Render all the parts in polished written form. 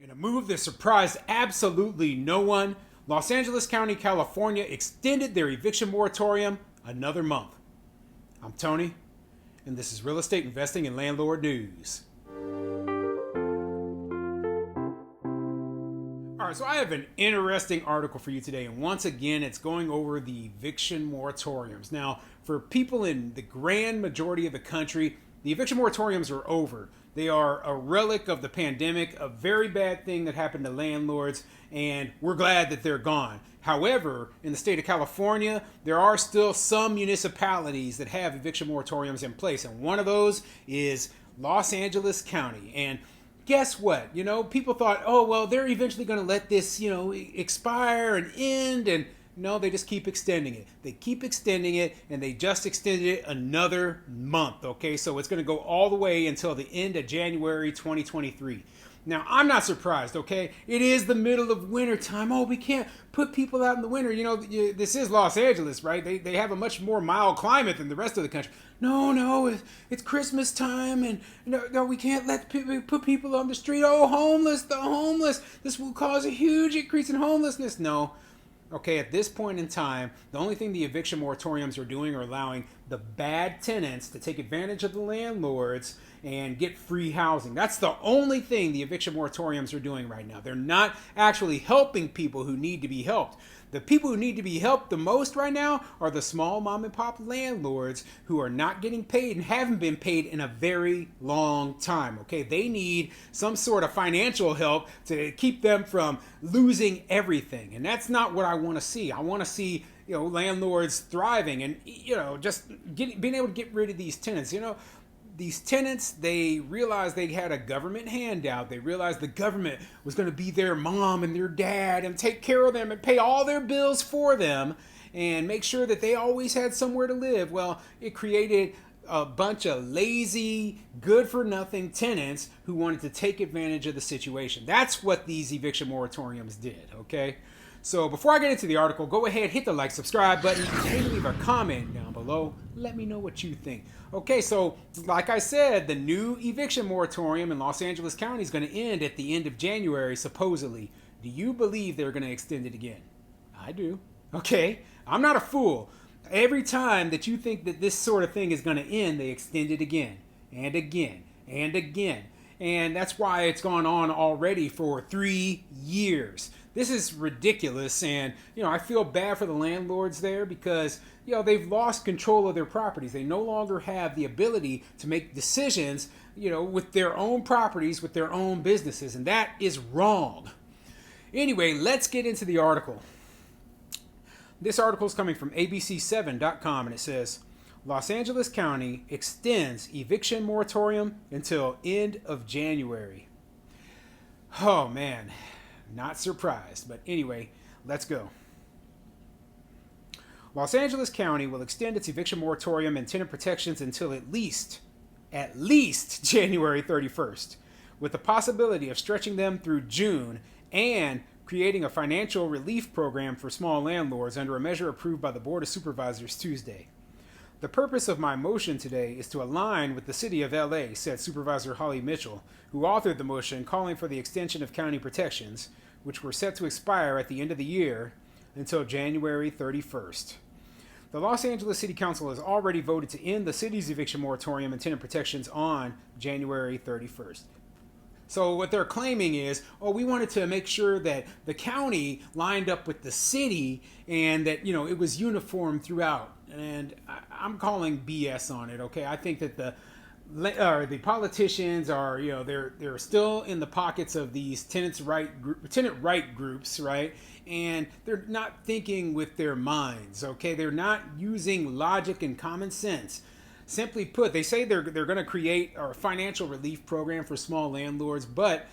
In a move that surprised absolutely no one, Los Angeles County, California extended their eviction moratorium another month. I'm Tony, and this is Real Estate Investing and Landlord News. All right, so I have an interesting article for you today, and once again, it's going over the eviction moratoriums. Now, for people in the grand majority of the country, the eviction moratoriums are over. They are a relic of the pandemic, a very bad thing that happened to landlords, and we're glad that they're gone. However, in the state of California, there are still some municipalities that have eviction moratoriums in place, and one of those is Los Angeles County. And guess what? People thought, oh, well, they're eventually going to let this, expire and end, and no, they just keep extending it. They keep extending it, and they just extended it another month, okay? So it's going to go all the way until the end of January 2023. Now, I'm not surprised, okay? It is the middle of winter time. Oh, we can't put people out in the winter. This is Los Angeles, right? They have a much more mild climate than the rest of the country. No, it's Christmas time, and no, we can't let put people on the street. Oh, the homeless. This will cause a huge increase in homelessness. No. Okay, at this point in time, the only thing the eviction moratoriums are doing are allowing the bad tenants to take advantage of the landlords and get free housing. That's the only thing the eviction moratoriums are doing right now. They're not actually helping people who need to be helped. The people who need to be helped the most right now are the small mom and pop landlords who are not getting paid and haven't been paid in a very long time. Okay, they need some sort of financial help to keep them from losing everything. And that's not what I want to see. I want to see landlords thriving and just being able to get rid of these tenants. These tenants, they realized they had a government handout. They realized the government was going to be their mom and their dad and take care of them and pay all their bills for them and make sure that they always had somewhere to live. Well, it created a bunch of lazy, good-for-nothing tenants who wanted to take advantage of the situation. That's what these eviction moratoriums did, okay? So before I get into the article, go ahead, hit the like, subscribe button, and leave a comment down below. Let me know what you think. Okay, so like I said, the new eviction moratorium in Los Angeles County is going to end at the end of January, supposedly. Do you believe they're going to extend it again? I do. Okay, I'm not a fool. Every time that you think that this sort of thing is going to end, they extend it again and again and again. And that's why it's gone on already for 3 years. This is ridiculous, and I feel bad for the landlords there because they've lost control of their properties. They no longer have the ability to make decisions with their own properties, with their own businesses, and that is wrong. Anyway, let's get into the article. This article is coming from abc7.com, and it says, Los Angeles County extends eviction moratorium until end of January. Oh man, not surprised, but anyway, let's go. Los Angeles County will extend its eviction moratorium and tenant protections until at least January 31st, with the possibility of stretching them through June and creating a financial relief program for small landlords under a measure approved by the Board of Supervisors Tuesday. The purpose of my motion today is to align with the City of LA, said Supervisor Holly Mitchell, who authored the motion calling for the extension of county protections, which were set to expire at the end of the year, until January 31st. The Los Angeles City Council has already voted to end the city's eviction moratorium and tenant protections on January 31st. So what they're claiming is, we wanted to make sure that the county lined up with the city and that, it was uniform throughout. And I'm calling BS on it, okay? I think that the politicians are, they're still in the pockets of these tenant right groups, right? And they're not thinking with their minds, okay? They're not using logic and common sense. Simply put, they say they're going to create a financial relief program for small landlords, but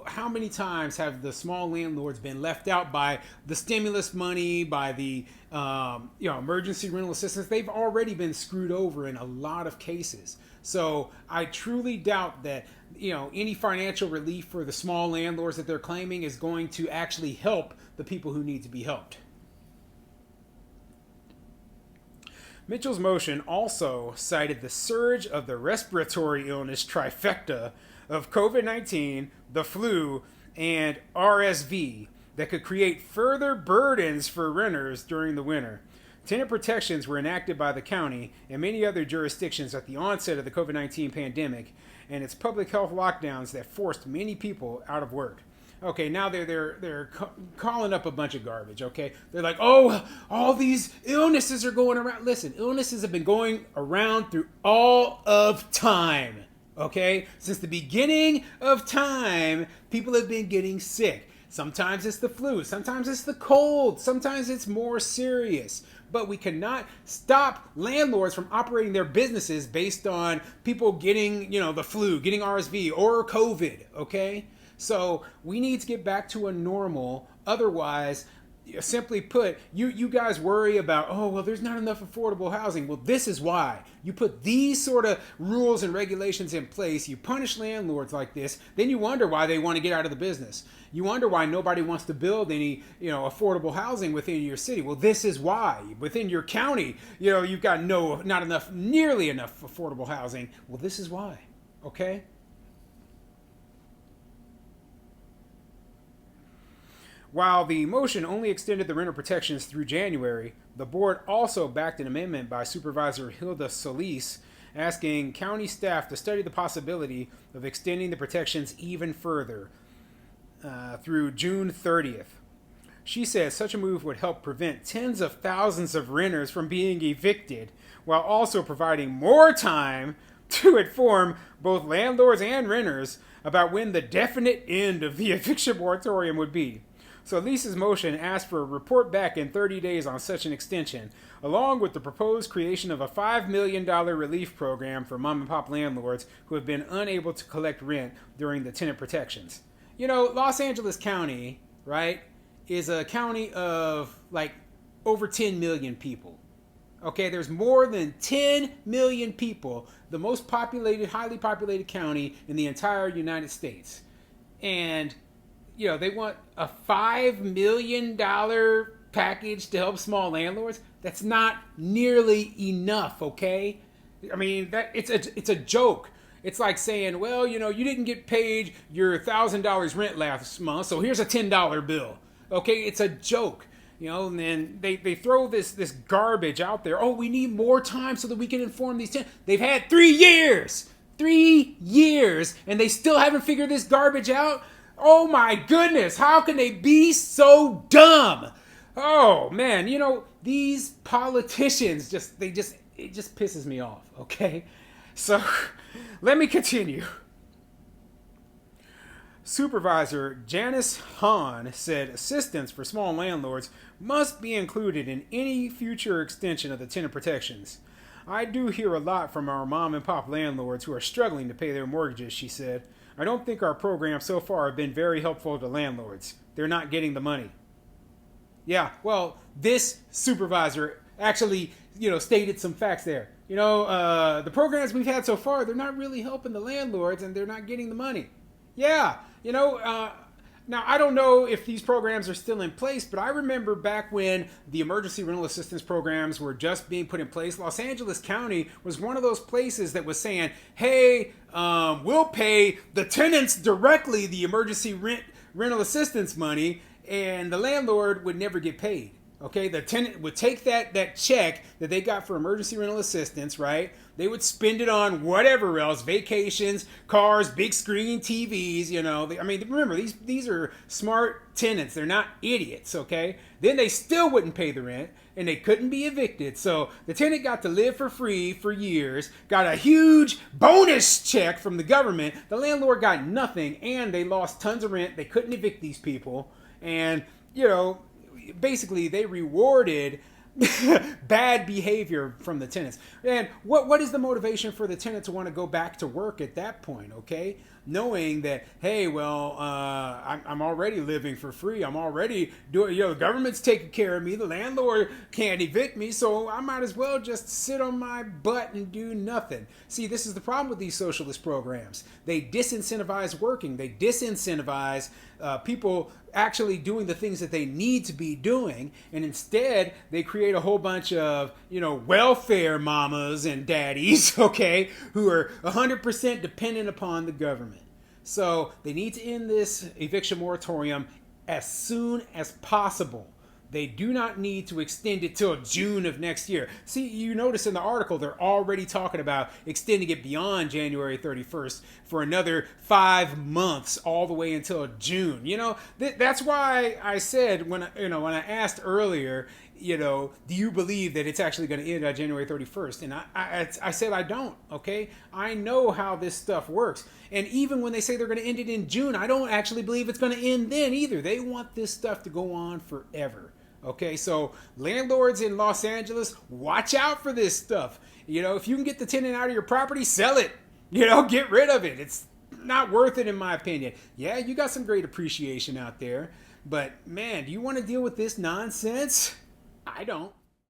how many times have the small landlords been left out by the stimulus money, by the emergency rental assistance? They've already been screwed over in a lot of cases. So I truly doubt that any financial relief for the small landlords that they're claiming is going to actually help the people who need to be helped. Mitchell's motion also cited the surge of the respiratory illness trifecta of COVID-19, the flu, and RSV that could create further burdens for renters during the winter. Tenant protections were enacted by the county and many other jurisdictions at the onset of the COVID-19 pandemic and its public health lockdowns that forced many people out of work. Okay, now they're calling up a bunch of garbage. Okay, they're like, oh, all these illnesses are going around. Listen, illnesses have been going around through all of time. Okay, since the beginning of time, people have been getting sick. Sometimes it's the flu, sometimes it's the cold, sometimes it's more serious. But we cannot stop landlords from operating their businesses based on people getting, the flu, getting RSV or COVID, okay? So we need to get back to a normal. Otherwise, simply put, you guys worry about, oh, well, there's not enough affordable housing. Well, this is why. You put these sort of rules and regulations in place, you punish landlords like this, then you wonder why they want to get out of the business. You wonder why nobody wants to build any, affordable housing within your city. Well, this is why. Within your county, you've got nearly enough affordable housing. Well, this is why. Okay? While the motion only extended the renter protections through January, the board also backed an amendment by Supervisor Hilda Solis asking county staff to study the possibility of extending the protections even further through June 30th. She says such a move would help prevent tens of thousands of renters from being evicted while also providing more time to inform both landlords and renters about when the definite end of the eviction moratorium would be. So Lisa's motion asked for a report back in 30 days on such an extension, along with the proposed creation of a $5 million relief program for mom and pop landlords who have been unable to collect rent during the tenant protections. Los Angeles County, right, is a county of like over 10 million people. Okay, there's more than 10 million people, the most populated, highly populated county in the entire United States. And they want a $5 million package to help small landlords. That's not nearly enough, okay? I mean, it's a joke. It's like saying, well, you didn't get paid your $1,000 rent last month, so here's a $10 bill. Okay, it's a joke. And then they throw this garbage out there. Oh, we need more time so that we can inform these tenants. They've had 3 years. 3 years, and they still haven't figured this garbage out? Oh my goodness, how can they be so dumb? Oh man, these politicians it just pisses me off, okay? So, let me continue. Supervisor Janice Hahn said assistance for small landlords must be included in any future extension of the tenant protections. I do hear a lot from our mom and pop landlords who are struggling to pay their mortgages, she said. I don't think our programs so far have been very helpful to landlords. They're not getting the money. Yeah, well, this supervisor actually, stated some facts there. The programs we've had so far, they're not really helping the landlords and they're not getting the money. Yeah, now I don't know if these programs are still in place, but I remember back when the emergency rental assistance programs were just being put in place, Los Angeles County was one of those places that was saying, hey, we'll pay the tenants directly the emergency rental assistance money, and the landlord would never get paid. Okay, the tenant would take that check that they got for emergency rental assistance, right? They would spend it on whatever else, vacations, cars, big screen TVs, remember, these are smart tenants. They're not idiots, okay? Then they still wouldn't pay the rent, and they couldn't be evicted. So the tenant got to live for free for years, got a huge bonus check from the government. The landlord got nothing, and they lost tons of rent. They couldn't evict these people, and, basically they rewarded bad behavior from the tenants. And what is the motivation for the tenant to want to go back to work at that point, okay? Knowing that, hey, well, I'm already living for free. I'm already doing, the government's taking care of me. The landlord can't evict me, so I might as well just sit on my butt and do nothing. See, this is the problem with these socialist programs. They disincentivize working. They disincentivize people actually doing the things that they need to be doing, and instead they create a whole bunch of welfare mamas and daddies, okay, who are 100% dependent upon the government. So they need to end this eviction moratorium as soon as possible. They do not need to extend it till June of next year. See, you notice in the article, they're already talking about extending it beyond January 31st for another 5 months, all the way until June. That's why I said when I asked earlier, do you believe that it's actually going to end on January 31st? And I said I don't, okay? I know how this stuff works. And even when they say they're going to end it in June, I don't actually believe it's going to end then either. They want this stuff to go on forever. Okay, so landlords in Los Angeles, watch out for this stuff. If you can get the tenant out of your property, sell it. Get rid of it. It's not worth it in my opinion. Yeah, you got some great appreciation out there. But man, do you want to deal with this nonsense? I don't.